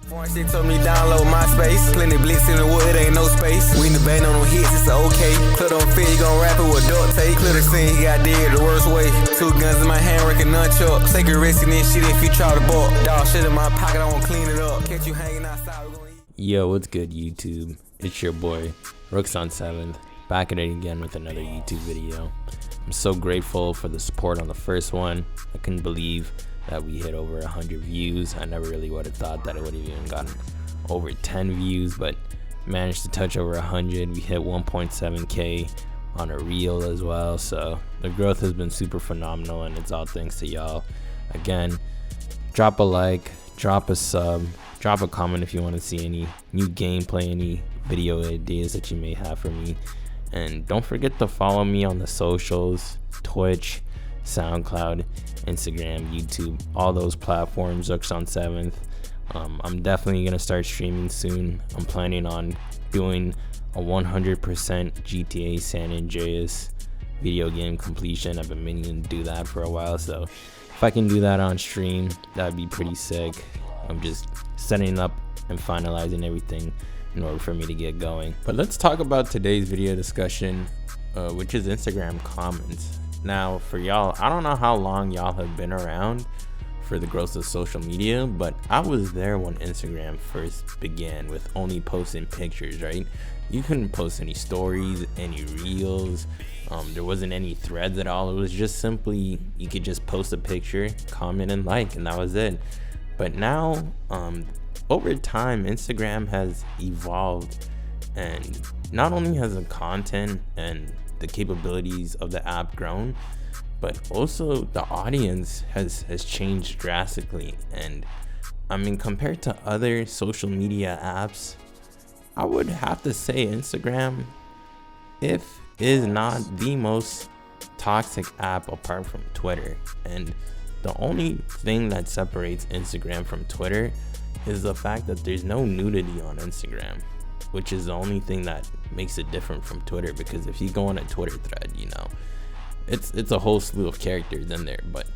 Foreign shit told me download MySpace. Plenty blitz in the wood, ain't no space. We in the band on them hits, it's okay. Clip don't fit, you gon' wrap it with duct tape. Clear the scene, he got dead the worst way. 2 guns in my hand, working nunchuck. Take a risk in this shit if you try to buck. Dog shit in my pocket, I won't clean it up. Catch you hanging outside, we gon' eat. Yo, what's good, YouTube? It's your boy, Rooks on 7th, back at it again with another YouTube video. I'm so grateful for the support on the first one. I couldn't believe that we hit over 100 views. I never really would have thought that it would have even gotten over 10 views, but managed to touch over 100. We hit 1.7k on a reel as well, so the growth has been super phenomenal, and it's all thanks to y'all. Again, drop a like, drop a sub, drop a comment if you want to see any new gameplay, any video ideas that you may have for me, and don't forget to follow me on the socials: Twitch, SoundCloud, Instagram, YouTube, all those platforms. Rooks on 7th. I'm definitely gonna start streaming soon. I'm planning on doing a 100% GTA San Andreas video game completion. I've been meaning to do that for a while, so if I can do that on stream, that'd be pretty sick. I'm just setting up and finalizing everything in order for me to get going. But let's talk about today's video discussion, which is Instagram comments. Now, for y'all, I don't know how long y'all have been around for the growth of social media, but I was there when Instagram first began with only posting pictures, right? You couldn't post any stories, any reels. There wasn't any threads at all. It was just simply, you could just post a picture, comment, and like, and that was it. But now, over time, Instagram has evolved, and not only has the content and the capabilities of the app grown, but also the audience has changed drastically. And I mean, compared to other social media apps, I would have to say Instagram is not the most toxic app apart from Twitter. And the only thing that separates Instagram from Twitter is the fact that there's no nudity on Instagram, which is the only thing that makes it different from Twitter. Because if you go on a Twitter thread, you know, it's a whole slew of characters in there. But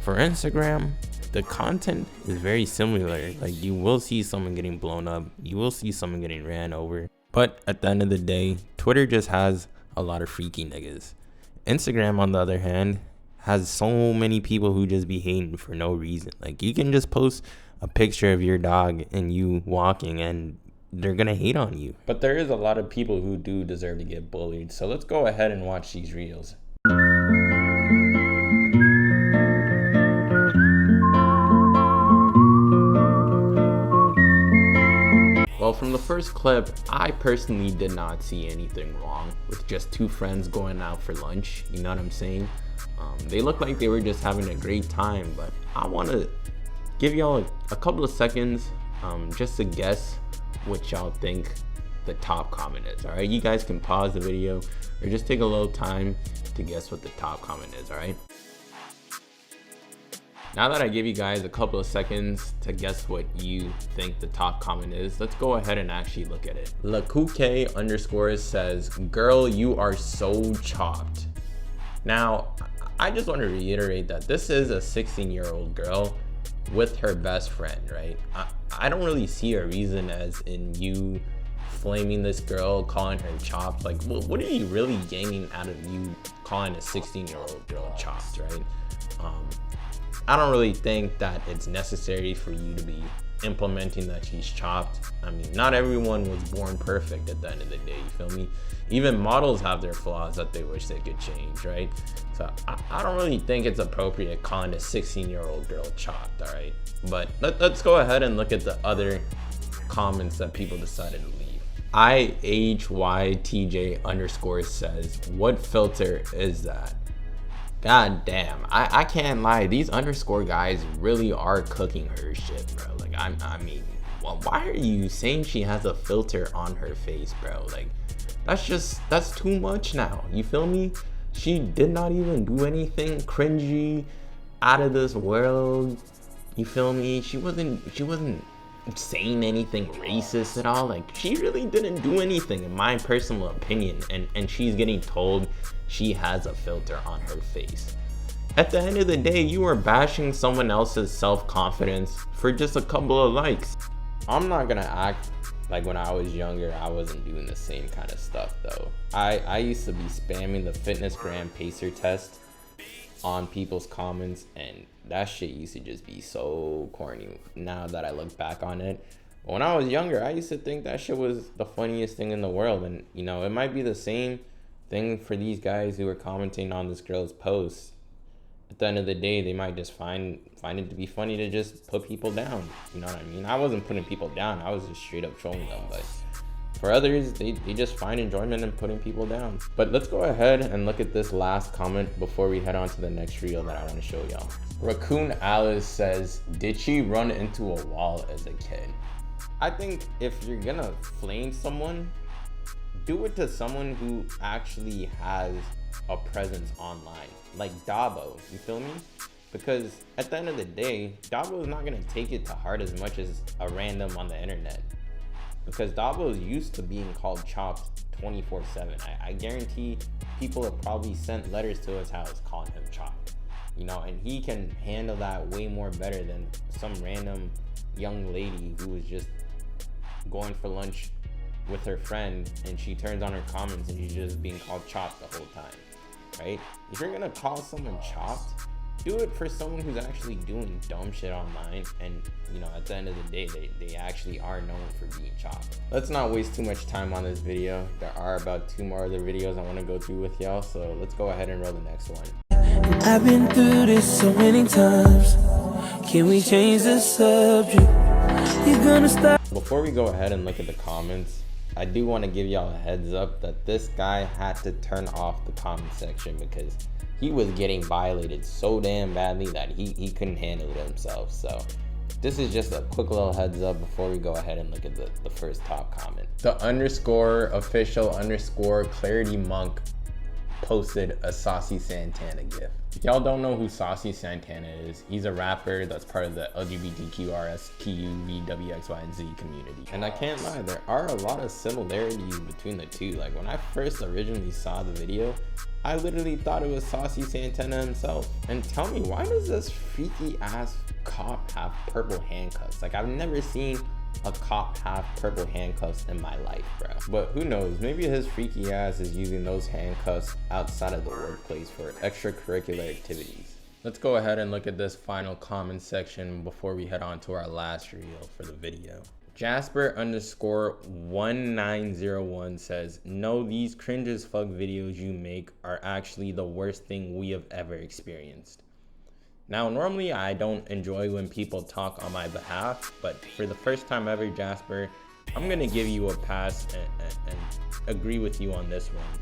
for Instagram, the content is very similar. Like, you will see someone getting blown up, you will see someone getting ran over, but at the end of the day, Twitter just has a lot of freaky niggas. Instagram, on the other hand, has so many people who just be hating for no reason. Like, you can just post a picture of your dog and you walking, and they're gonna hate on you. But there is a lot of people who do deserve to get bullied, so let's go ahead and watch these reels. Well, from the first clip, I personally did not see anything wrong with just 2 friends going out for lunch. You know what I'm saying? They looked like they were just having a great time, but I want to give y'all a couple of seconds just to guess what y'all think the top comment is. All right, you guys can pause the video or just take a little time to guess what the top comment is. All right, now that I give you guys a couple of seconds to guess what you think the top comment is, let's go ahead and actually look at it. Lakuke_ says, "Girl, you are so chopped." Now, I just want to reiterate that this is a 16-year-old girl with her best friend, right? I don't really see a reason as in you flaming this girl, calling her chopped. Like, what are you really gaining out of you calling a 16-year-old girl chopped, right? I don't really think that it's necessary for you to be implementing that she's chopped. I mean, not everyone was born perfect at the end of the day, you feel me? Even models have their flaws that they wish they could change, right? So I don't really think it's appropriate calling a 16-year-old girl chopped, all right? But let's go ahead and look at the other comments that people decided to leave. IHYTJ_ says, "What filter is that?" God damn, I can't lie, these underscore guys really are cooking her shit, bro. Like, I mean, well, why are you saying she has a filter on her face, bro? Like, that's too much now, you feel me? She did not even do anything cringy, out of this world, you feel me? She wasn't saying anything racist at all. Like, she really didn't do anything, in my personal opinion, and she's getting told she has a filter on her face. At the end of the day, you are bashing someone else's self-confidence for just a couple of likes. I'm not gonna act like when I was younger I wasn't doing the same kind of stuff though. I used to be spamming the fitness gram pacer test on people's comments, and that shit used to just be so corny now that I look back on it. But when I was younger, I used to think that shit was the funniest thing in the world. And you know, it might be the same thing for these guys who are commenting on this girl's post. At the end of the day, they might just find it to be funny to just put people down. You know what I mean? I wasn't putting people down, I was just straight up trolling them. But for others, they just find enjoyment in putting people down. But let's go ahead and look at this last comment before we head on to the next reel that I want to show y'all. Raccoon Alice says, did she run into a wall as a kid? I think if you're gonna flame someone, do it to someone who actually has a presence online, like Dabo, you feel me? Because at the end of the day, Dabo is not gonna take it to heart as much as a random on the internet. Because Dabo is used to being called chopped 24/7. I guarantee people have probably sent letters to his house calling him chopped. You know, and he can handle that way more better than some random young lady who was just going for lunch with her friend and she turns on her comments and she's just being called chopped the whole time, right? If you're gonna call someone chopped, do it for someone who's actually doing dumb shit online, and you know, at the end of the day, they actually are known for being chopped. Let's not waste too much time on this video. There are about 2 more other videos I want to go through with y'all, so let's go ahead and roll the next one. I've been through this so many times. Can we change the subject? You're gonna stop. Before we go ahead and look at the comments, I do want to give y'all a heads up that this guy had to turn off the comment section because he was getting violated so damn badly that he couldn't handle it himself. So this is just a quick little heads up before we go ahead and look at the first top comment. The _official_ Clarity Monk posted a Saucy Santana gif. If y'all don't know who Saucy Santana is, he's a rapper that's part of the LGBTQRSTUVWXYZ community. And I can't lie, there are a lot of similarities between the two. Like when I first originally saw the video, I literally thought it was Saucy Santana himself. And tell me, why does this freaky ass cop have purple handcuffs? Like I've never seen a cop have purple handcuffs in my life, bro. But who knows, maybe his freaky ass is using those handcuffs outside of the workplace for extracurricular activities. Let's go ahead and look at this final comment section before we head on to our last reel for the video. Jasper_1901 says, no, these cringe as fuck videos you make are actually the worst thing we have ever experienced. Now, normally I don't enjoy when people talk on my behalf, but for the first time ever, Jasper, I'm gonna give you a pass and agree with you on this one.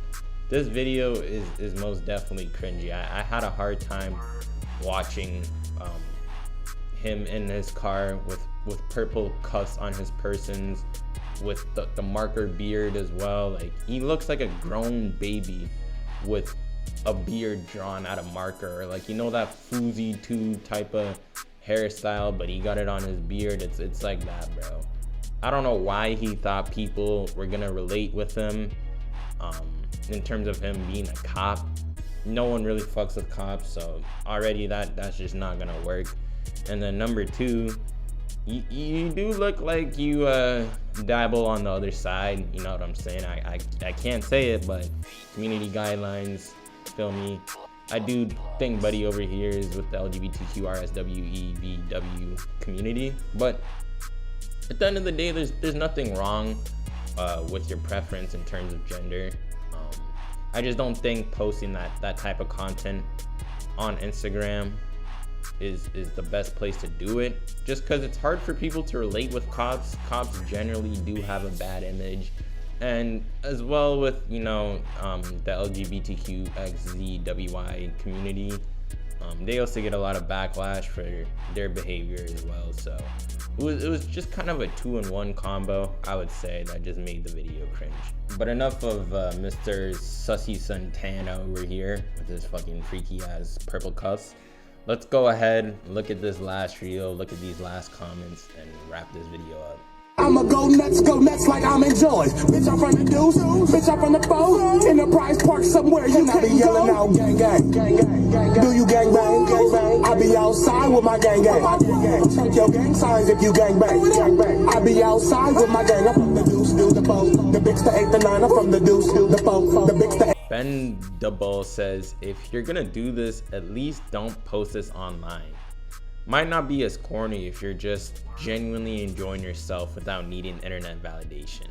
This video is most definitely cringy. I had a hard time watching him in his car with purple cuffs on his persons, with the marker beard as well. Like he looks like a grown baby with a beard drawn out of marker, or like, you know, that Fousey 2 type of hairstyle, but he got it on his beard. It's like that, bro. I don't know why he thought people were gonna relate with him in terms of him being a cop. No one really fucks with cops, so already that's just not gonna work. And then number 2, you do look like you dabble on the other side, you know what I'm saying? I can't say it, but community guidelines, feel me? I do think Buddy over here is with the LGBTQRSWEVW community, but at the end of the day, there's nothing wrong with your preference in terms of gender. I just don't think posting that type of content on Instagram is the best place to do it, just because it's hard for people to relate with cops. Cops generally do have a bad image, and as well with, you know, the LGBTQXZWY community, they also get a lot of backlash for their behavior as well. So it was just kind of a 2-in-1 combo, I would say, that just made the video cringe. But enough of Mr. Sussy Santana over here with his fucking freaky ass purple cuffs. Let's go ahead, look at this last reel, look at these last comments, and wrap this video up. I'ma go nuts like I'm enjoying. Bitch, I'm from the deuce, bitch, I'm from the boat. In the Prize Park somewhere, you not be yelling out gang gang. Do you gang bang? I be outside with my gang gang. Check your gang signs if you gang bang. I be outside with my gang. I'm from the deuce, the foe, the big to 8 to 9. I'm from the deuce, the foe, the big to 8. Ben Double says, if you're gonna do this, at least don't post this online. Might not be as corny if you're just genuinely enjoying yourself without needing internet validation.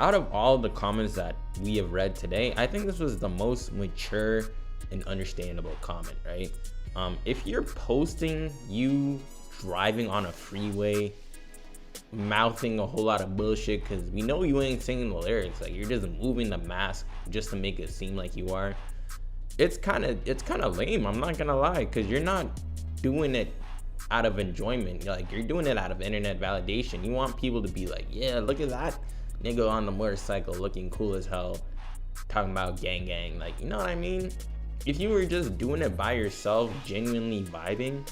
Out of all the comments that we have read today, I think this was the most mature and understandable comment, right? If you're posting you driving on a freeway, mouthing a whole lot of bullshit, because we know you ain't singing the lyrics, like you're just moving the mask just to make it seem like you are, it's kind of lame, I'm not gonna lie, because you're not doing it out of enjoyment. Like, you're doing it out of internet validation. You want people to be like, yeah, look at that nigga on the motorcycle looking cool as hell, talking about gang gang. Like, you know what I mean? If you were just doing it by yourself, genuinely vibing,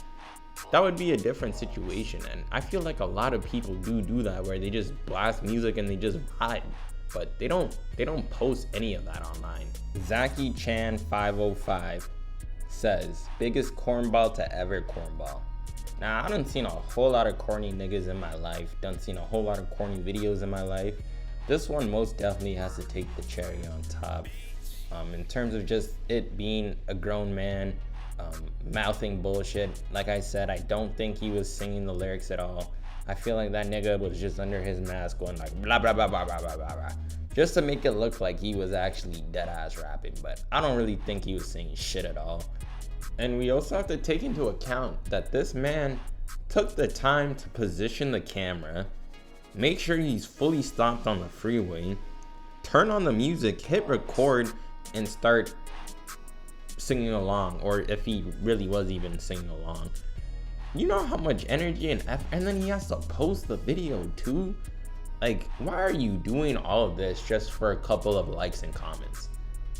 that would be a different situation. And I feel like a lot of people do that, where they just blast music and they just vibe, but they don't post any of that online. Zaki Chan 505 says, biggest cornball to ever cornball. Now, I done seen a whole lot of corny niggas in my life, done seen a whole lot of corny videos in my life. This one most definitely has to take the cherry on top. In terms of just it being a grown man, mouthing bullshit. Like I said, I don't think he was singing the lyrics at all. I feel like that nigga was just under his mask going like blah blah blah blah blah blah blah blah, just to make it look like he was actually dead ass rapping. But I don't really think he was singing shit at all. And we also have to take into account that this man took the time to position the camera, make sure he's fully stopped on the freeway, turn on the music, hit record, and start singing along, or if he really was even singing along. You know how much energy and effort, and then he has to post the video too? Like, why are you doing all of this just for a couple of likes and comments,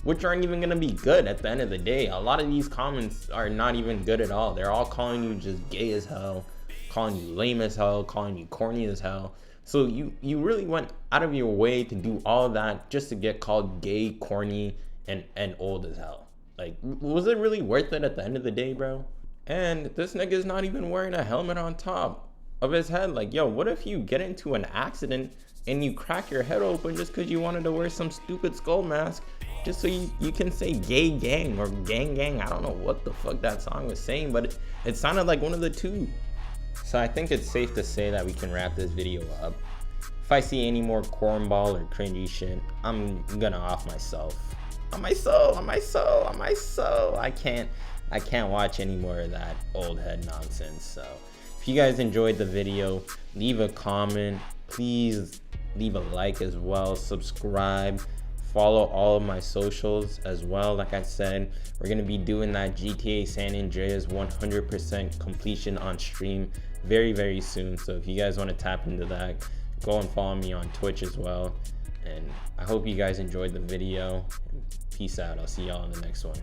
which aren't even gonna be good at the end of the day? A lot of these comments are not even good at all. They're all calling you just gay as hell, calling you lame as hell, calling you corny as hell. So you really went out of your way to do all that just to get called gay, corny, and old as hell. Like, was it really worth it at the end of the day, bro? And this nigga's not even wearing a helmet on top of his head. Like, yo, what if you get into an accident and you crack your head open just because you wanted to wear some stupid skull mask just so you can say gay gang or gang gang? I don't know what the fuck that song was saying, but it sounded like one of the two. So I think it's safe to say that we can wrap this video up. If I see any more cornball or cringy shit, I'm gonna off myself. On my soul. I can't watch any more of that old head nonsense. So if you guys enjoyed the video, leave a comment. Please leave a like as well. Subscribe. Follow all of my socials as well. Like I said, we're gonna be doing that GTA San Andreas 100% completion on stream very, very soon. So if you guys want to tap into that, go and follow me on Twitch as well. And I hope you guys enjoyed the video. Peace out. I'll see y'all in the next one.